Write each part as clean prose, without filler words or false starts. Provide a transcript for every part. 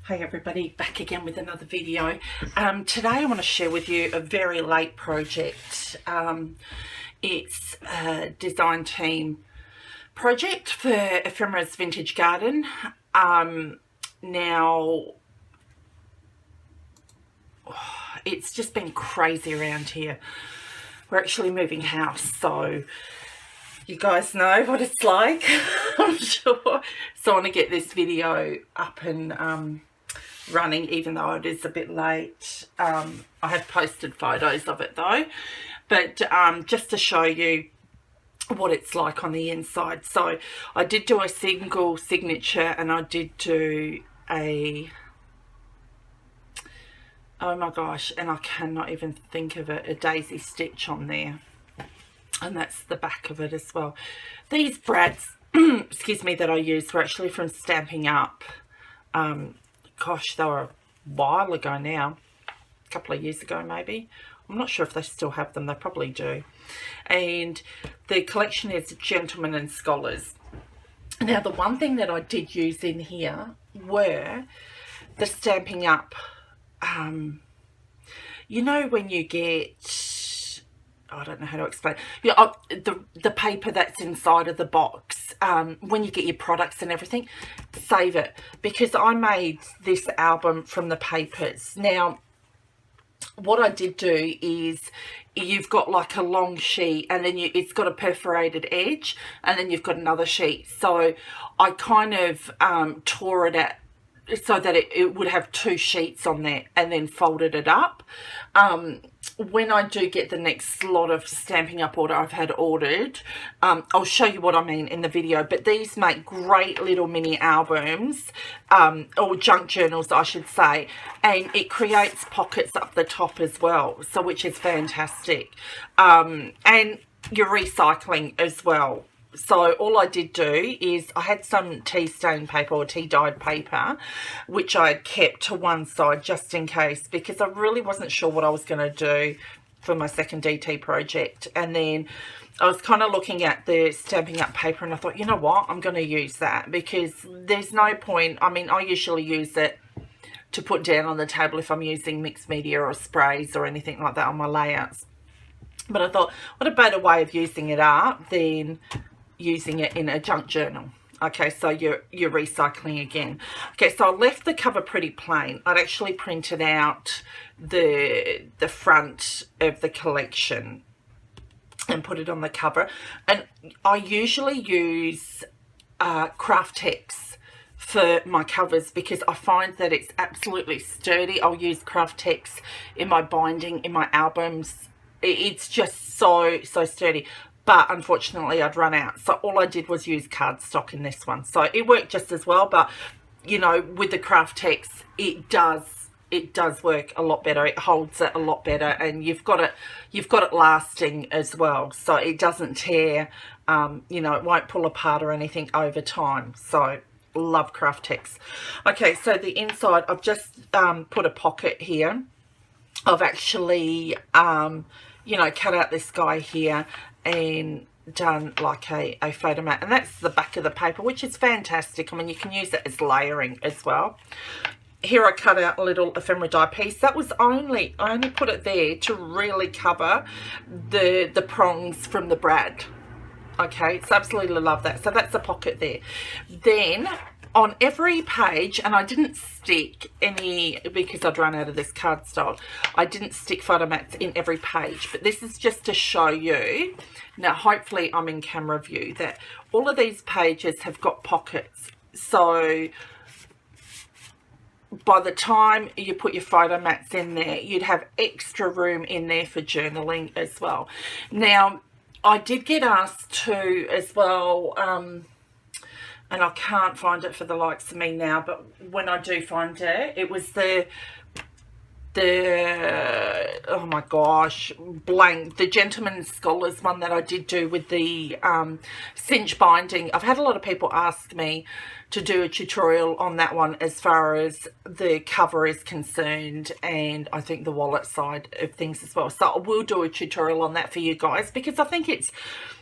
Hey everybody, back again with another video. Today I want to share with you a very late project. It's a design team project for Ephemera's Vintage Garden. Now, it's just been crazy around here. We're actually moving house, so you guys know what it's like, I'm sure. So I want to get this video up and running, even though it is a bit late. I have posted photos of it though, but just to show you what it's like on the inside. So I did do a single signature, and I did do a, oh my gosh, and I cannot even think of it, a daisy stitch on there. And that's the back of it as well. These brads, excuse me, that I used were actually from Stamping Up. Gosh, they were a while ago now, a couple of years ago maybe. I'm not sure if they still have them, they probably do. And the collection is Gentlemen and Scholars. Now the one thing that I did use in here were the Stamping Up, you know when you get, I don't know how to explain. Yeah, the paper that's inside of the box, when you get your products and everything, save it, because I made this album from the papers. Now, what I did do is, you've got like a long sheet, and then it's got a perforated edge, and then you've got another sheet. So I kind of tore it out so that it would have two sheets on there, and then folded it up. When I do get the next lot of Stamping Up order I've had ordered, I'll show you what I mean in the video, but these make great little mini albums, or junk journals I should say, and it creates pockets up the top as well, so which is fantastic. And you're recycling as well. So all I did do is, I had some tea stain paper or tea dyed paper, which I had kept to one side just in case, because I really wasn't sure what I was going to do for my second DT project. And then I was kind of looking at the Stamping Up paper, and I thought, you know what, I'm going to use that, because there's no point. I mean, I usually use it to put down on the table if I'm using mixed media or sprays or anything like that on my layouts. But I thought, what a better way of using it up than using it in a junk journal. Okay, so you're recycling again. Okay, so I left the cover pretty plain. I'd actually printed out the front of the collection and put it on the cover. And I usually use craft text for my covers, because I find that it's absolutely sturdy. I'll use craft text in my binding, in my albums. It's just so sturdy. But unfortunately I'd run out, so all I did was use cardstock in this one. So it worked just as well, but you know, with the craft text, it does work a lot better. It holds it a lot better, and you've got it lasting as well, so it doesn't tear. You know, it won't pull apart or anything over time. So love craft text. Okay, so the inside, I've just put a pocket here. I've actually you know, cut out this guy here and done like a photo mat, and that's the back of the paper, which is fantastic. I mean, you can use it as layering as well. Here I cut out a little ephemera die piece. That was I only put it there to really cover the prongs from the brad. Okay, so absolutely love that. So that's a pocket there. Then on every page, and I didn't stick any, because I'd run out of this cardstock, I didn't stick photo mats in every page, but this is just to show you, now hopefully I'm in camera view, that all of these pages have got pockets. So by the time you put your photo mats in there, you'd have extra room in there for journaling as well. Now, I did get asked to as well, and I can't find it for the likes of me now, but when I do find it, it was the oh my gosh, the Gentlemen Scholars one that I did do with the cinch binding. I've had a lot of people ask me to do a tutorial on that one as far as the cover is concerned, and I think the wallet side of things as well. So I will do a tutorial on that for you guys, because I think it's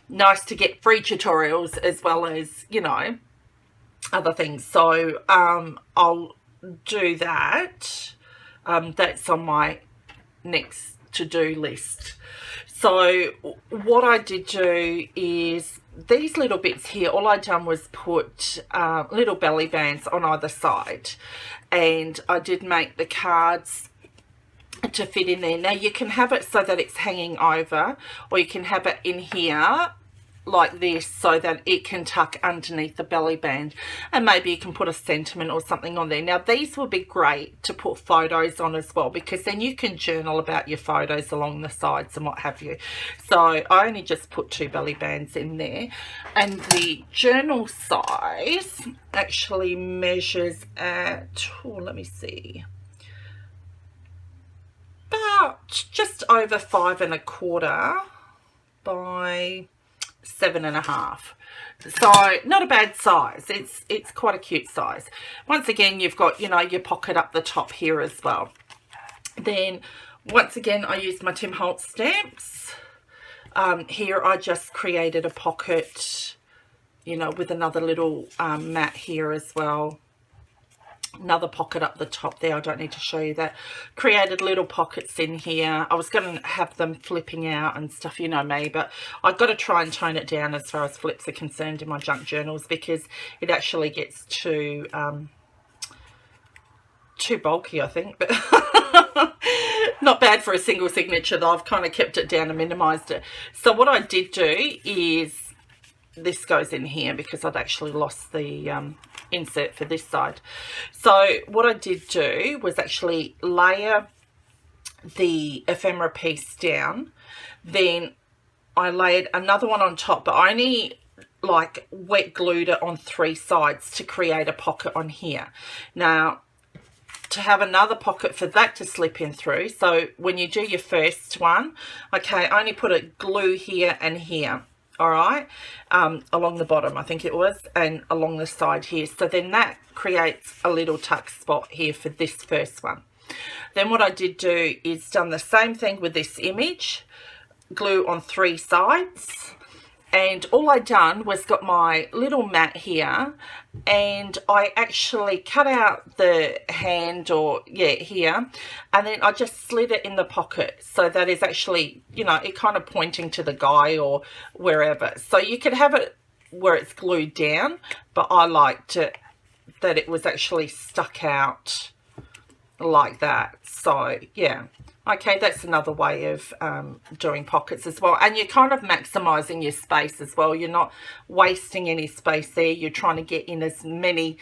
nice to get free tutorials as well as, you know, other things. So I'll do that. That's on my next to-do list. So what I did do is these little bits here, all I done was put little belly bands on either side, and I did make the cards to fit in there. Now you can have it so that it's hanging over, or you can have it in here like this so that it can tuck underneath the belly band, and maybe you can put a sentiment or something on there. Now these will be great to put photos on as well, because then you can journal about your photos along the sides and what have you. So I only just put 2 belly bands in there, and the journal size actually measures at, oh, let me see, about just over 5 1/4 by 7 1/2. So not a bad size. It's quite a cute size. Once again, you've got, you know, your pocket up the top here as well. Then once again, I used my Tim Holtz stamps. Here I just created a pocket, you know, with another little mat here as well. Another pocket up the top there. I don't need to show you that. Created little pockets in here. I was going to have them flipping out and stuff, you know me, but I've got to try and tone it down as far as flips are concerned in my junk journals, because it actually gets too bulky, I think. But not bad for a single signature, though. I've kind of kept it down and minimized it. So what I did do is, this goes in here because I'd actually lost the insert for this side. So what I did do was actually layer the ephemera piece down, then I layered another one on top, but I only like wet glued it on 3 sides to create a pocket on here. Now to have another pocket for that to slip in through, so when you do your first one, okay, I only put a glue here and here, all right, along the bottom I think it was, and along the side here. So then that creates a little tuck spot here for this first one. Then what I did do is done the same thing with this image, glue on 3 sides, and all I done was got my little mat here, and I actually cut out the hand, or yeah, here, and then I just slid it in the pocket so that is actually, you know, it kind of pointing to the guy or wherever. So you could have it where it's glued down, but I liked it that it was actually stuck out like that. So yeah, okay, that's another way of doing pockets as well, and you're kind of maximizing your space as well. You're not wasting any space there. You're trying to get in as many,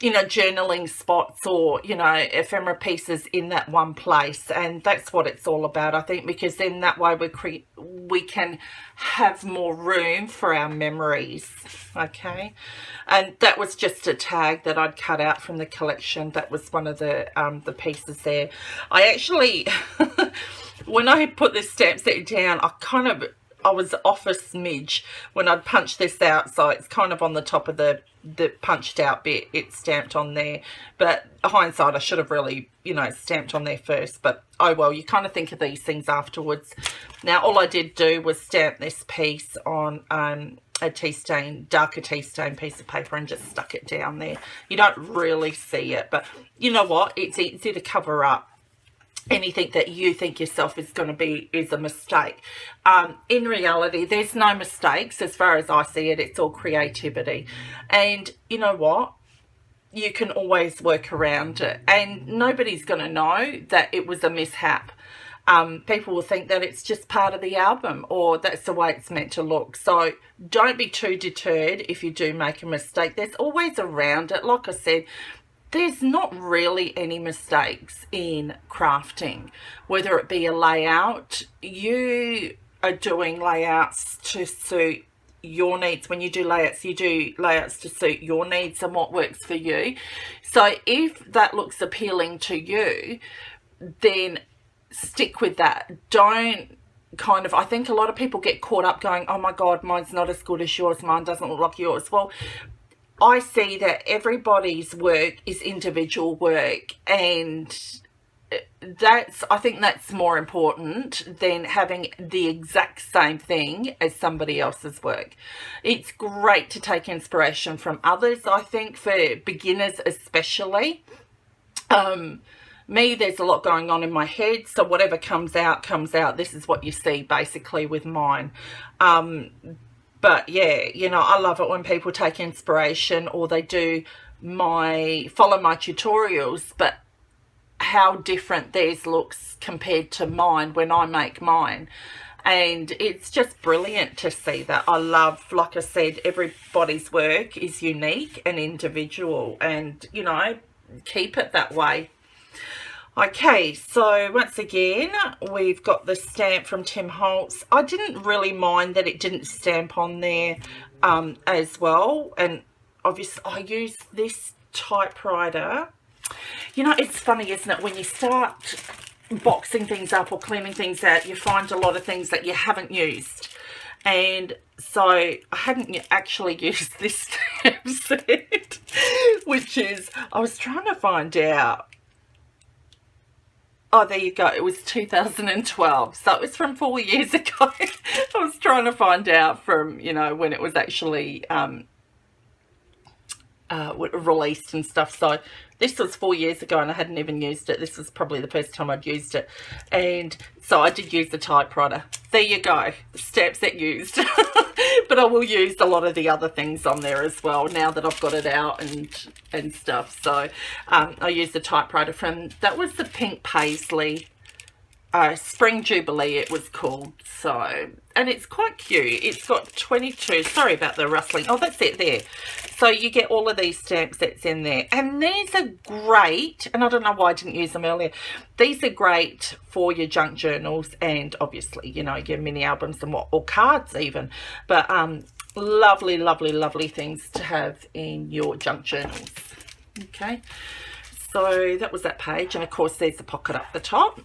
you know, journaling spots or, you know, ephemera pieces in that one place, and that's what it's all about, I think, because then that way we can have more room for our memories. Okay, and that was just a tag that I'd cut out from the collection. That was one of the pieces there. I actually when I put this stamp set down, I was off a smidge when I'd punched this out, so it's kind of on the top of the punched out bit, it's stamped on there. But hindsight, I should have really, you know, stamped on there first, but oh well, you kind of think of these things afterwards. Now all I did do was stamp this piece on a tea stain, darker tea stain piece of paper, and just stuck it down there. You don't really see it, but you know what, it's easy to cover up anything that you think yourself is going to be is a mistake. In reality, there's no mistakes as far as I see it. It's all creativity, and you know what, you can always work around it, and nobody's going to know that it was a mishap. People will think that it's just part of the album, or that's the way it's meant to look. So don't be too deterred if you do make a mistake. There's always around it. Like I said, there's not really any mistakes in crafting, whether it be a layout. You are doing layouts to suit your needs. When you do layouts, you do layouts to suit your needs and what works for you. So if that looks appealing to you, then stick with that. Don't kind of, I think a lot of people get caught up going, oh my God, mine's not as good as yours, mine doesn't look like yours. Well, I see that everybody's work is individual work, and I think that's more important than having the exact same thing as somebody else's work. It's great to take inspiration from others, I think, for beginners especially. Me, there's a lot going on in my head, so whatever comes out, comes out. This is what you see basically with mine. But yeah, you know, I love it when people take inspiration or they do follow my tutorials, but how different theirs looks compared to mine when I make mine. And it's just brilliant to see that. I love, like I said, everybody's work is unique and individual, and, you know, keep it that way. Okay, so once again, we've got the stamp from Tim Holtz. I didn't really mind that it didn't stamp on there as well. And obviously, I use this typewriter. You know, it's funny, isn't it? When you start boxing things up or cleaning things out, you find a lot of things that you haven't used. And so I hadn't actually used this stamp set, which is, I was trying to find out. Oh, there you go. It was 2012. So it was from 4 years ago. I was trying to find out from, you know, when it was actually released and stuff. So this was 4 years ago and I hadn't even used it. This was probably the first time I'd used it. And so I did use the typewriter. There you go. The stamp set used. But I will use a lot of the other things on there as well now that I've got it out and stuff. So I used the typewriter from, that was the Pink Paisley Spring Jubilee it was called. So, and it's quite cute. It's got 22, sorry about the rustling. Oh, that's it there. So you get all of these stamp sets in there. And these are great, and I don't know why I didn't use them earlier. These are great for your junk journals and obviously, you know, your mini albums and what, or cards even. But lovely, lovely, lovely things to have in your junk journals. Okay, so that was that page. And of course, there's the pocket up the top.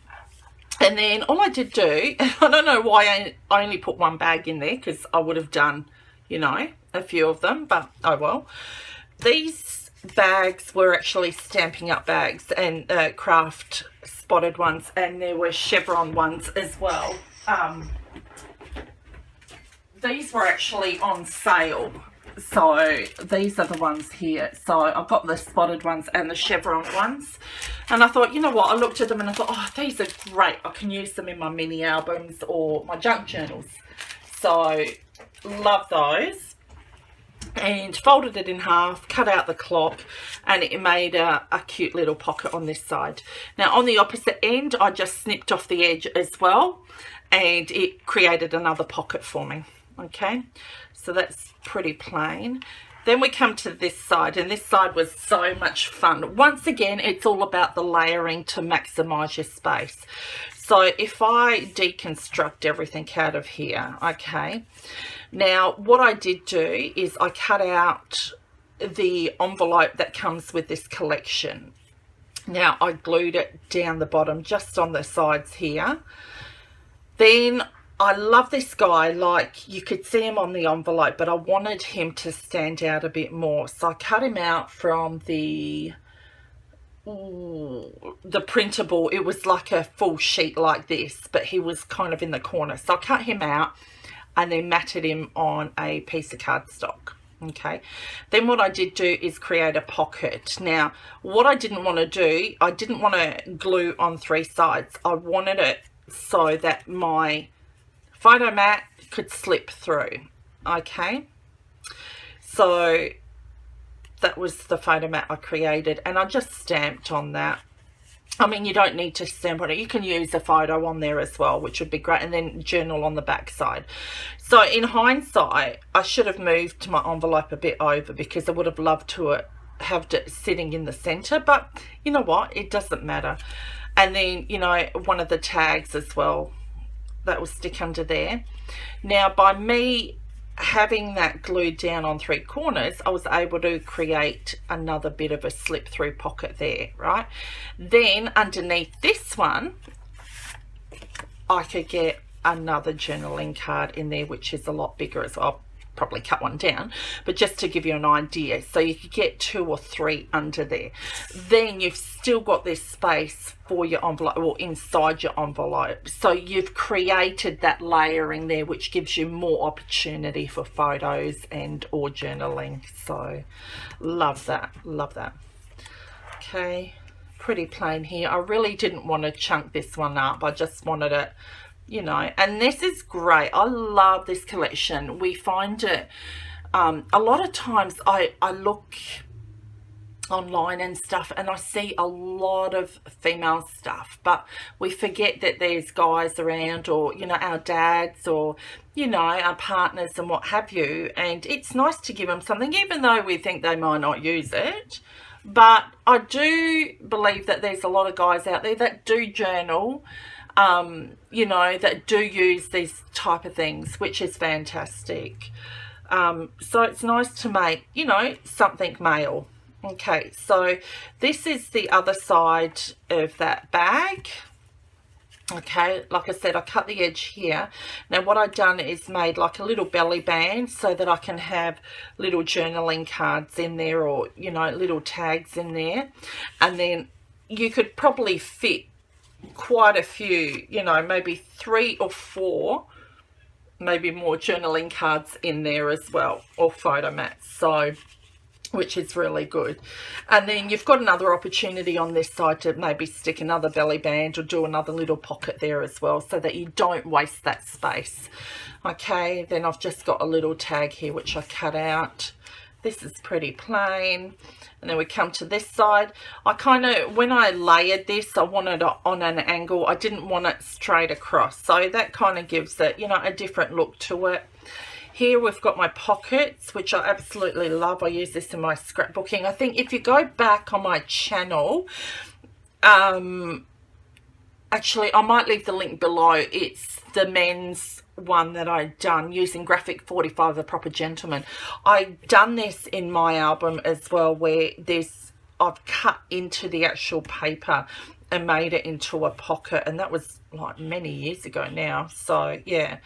And then all I did do, and I don't know why I only put one bag in there, because I would have done, you know, a few of them, but oh well. These bags were actually Stampin' Up bags, and craft spotted ones, and there were chevron ones as well. These were actually on sale. So these are the ones here. So I've got the spotted ones and the chevron ones. And I thought, you know what, I looked at them and I thought, oh, these are great. I can use them in my mini albums or my junk journals. So love those. And folded it in half, cut out the clock, and it made a cute little pocket on this side. Now on the opposite end, I just snipped off the edge as well, and it created another pocket for me. Okay, so that's pretty plain. Then we come to this side, and this side was so much fun. Once again, it's all about the layering to maximize your space. So if I deconstruct everything out of here, okay, now what I did do is I cut out the envelope that comes with this collection. Now I glued it down the bottom, just on the sides here. Then I love this guy, like you could see him on the envelope, but I wanted him to stand out a bit more. So I cut him out from the printable. It was like a full sheet like this, but he was kind of in the corner. So I cut him out and then matted him on a piece of cardstock. Okay, then what I did do is create a pocket. Now, what I didn't want to do, I didn't want to glue on three sides. I wanted it so that my photo mat could slip through. Okay, so that was the photo mat I created, and I just stamped on that. I mean, you don't need to stamp on it. You can use a photo on there as well, which would be great, and then journal on the back side. So in hindsight, I should have moved my envelope a bit over, because I would have loved to have it sitting in the center, but you know what, it doesn't matter. And then, you know, one of the tags as well, that will stick under there. Now, by me having that glued down on three corners, I was able to create another bit of a slip through pocket there, right? Then underneath this one, I could get another journaling card in there, which is a lot bigger as well. I'll probably cut one down, but just to give you an idea, so you could get 2 or 3 under there. Then you've still got this space for your envelope, or inside your envelope, so you've created that layering there, which gives you more opportunity for photos and or journaling. So love that, love that. Okay, pretty plain here. I really didn't want to chunk this one up. I just wanted it, you know, and this is great. I love this collection. We find it a lot of times I look online and stuff and I see a lot of female stuff, but we forget that there's guys around, or you know, our dads, or you know, our partners and what have you, and it's nice to give them something even though we think they might not use it. But I do believe that there's a lot of guys out there that do journal, you know, that do use these type of things, which is fantastic. So it's nice to make, you know, something male. Okay, so this is the other side of that bag. Okay, like I said, I cut the edge here. Now what I've done is made like a little belly band so that I can have little journaling cards in there, or you know, little tags in there. And then you could probably fit quite a few, you know, maybe 3 or 4, maybe more journaling cards in there as well, or photo mats. So which is really good. And then you've got another opportunity on this side to maybe stick another belly band or do another little pocket there as well, so that you don't waste that space. Okay, then I've just got a little tag here which I cut out. This is pretty plain. And then we come to this side. I kind of, when I layered this, I wanted it on an angle. I didn't want it straight across, so that kind of gives it, you know, a different look to it. Here we've got my pockets, which I absolutely love. I use this in my scrapbooking. I think if you go back on my channel, actually I might leave the link below. It's the men's one that I done using graphic 45, The Proper Gentleman. I done this in my album as well, where there's, I've cut into the actual paper and made it into a pocket, and that was like many years ago now. So yeah.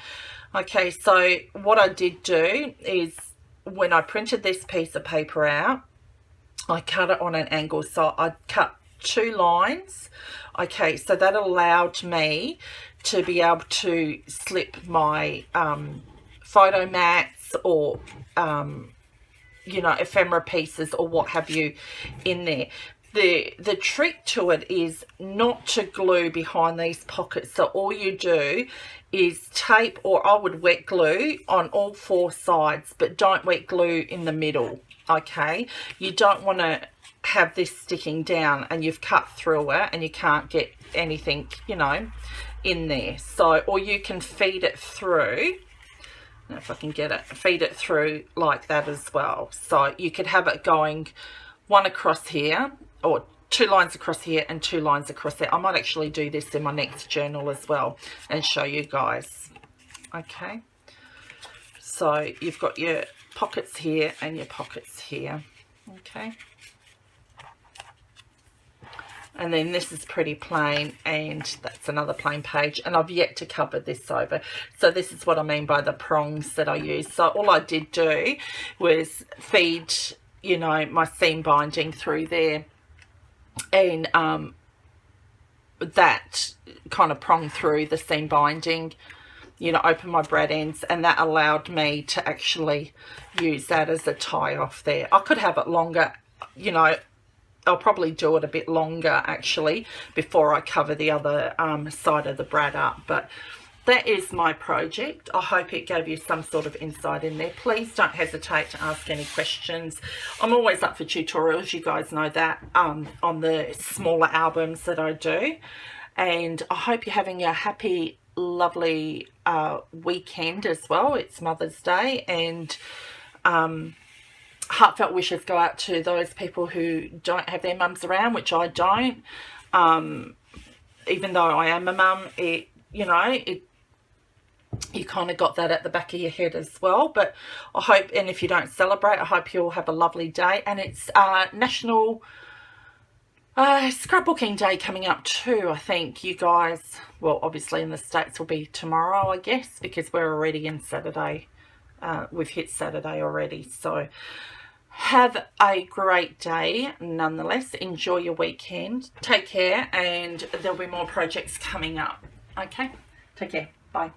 Okay, so what I did do is when I printed this piece of paper out, I cut it on an angle. So I cut 2 lines. Okay, so that allowed me to be able to slip my photo mats, or you know, ephemera pieces or what have you in there. The trick to it is not to glue behind these pockets. So all you do is tape, or I would wet glue on all 4 sides, but don't wet glue in the middle. Okay, you don't want to have this sticking down and you've cut through it and you can't get anything, you know, in there. So, or you can feed it through, if I can get it, feed it through like that as well. So you could have it going one across here, or 2 lines across here and 2 lines across there. I might actually do this in my next journal as well and show you guys. Okay, so you've got your pockets here and your pockets here. Okay, and then this is pretty plain, and that's another plain page, and I've yet to cover this over. So this is what I mean by the prongs that I use. So all I did do was feed, you know, my seam binding through there, and that kind of prong through the seam binding, you know, open my brad ends, and that allowed me to actually use that as a tie off there. I could have it longer, you know, I'll probably do it a bit longer actually before I cover the other side of the brad up. But that is my project. I hope it gave you some sort of insight in there. Please don't hesitate to ask any questions. I'm always up for tutorials, you guys know that, on the smaller albums that I do. And I hope you're having a happy, lovely weekend as well. It's Mother's Day, and heartfelt wishes go out to those people who don't have their mums around, which I don't. Even though I am a mum, you know, you kind of got that at the back of your head as well. But I hope, and if you don't celebrate, I hope you all have a lovely day. And it's National Scrapbooking Day coming up too. I think you guys, well, obviously in the States will be tomorrow, I guess, because we're already in Saturday. We've hit Saturday already. So have a great day nonetheless. Enjoy your weekend. Take care, and there'll be more projects coming up. Okay, take care. Bye.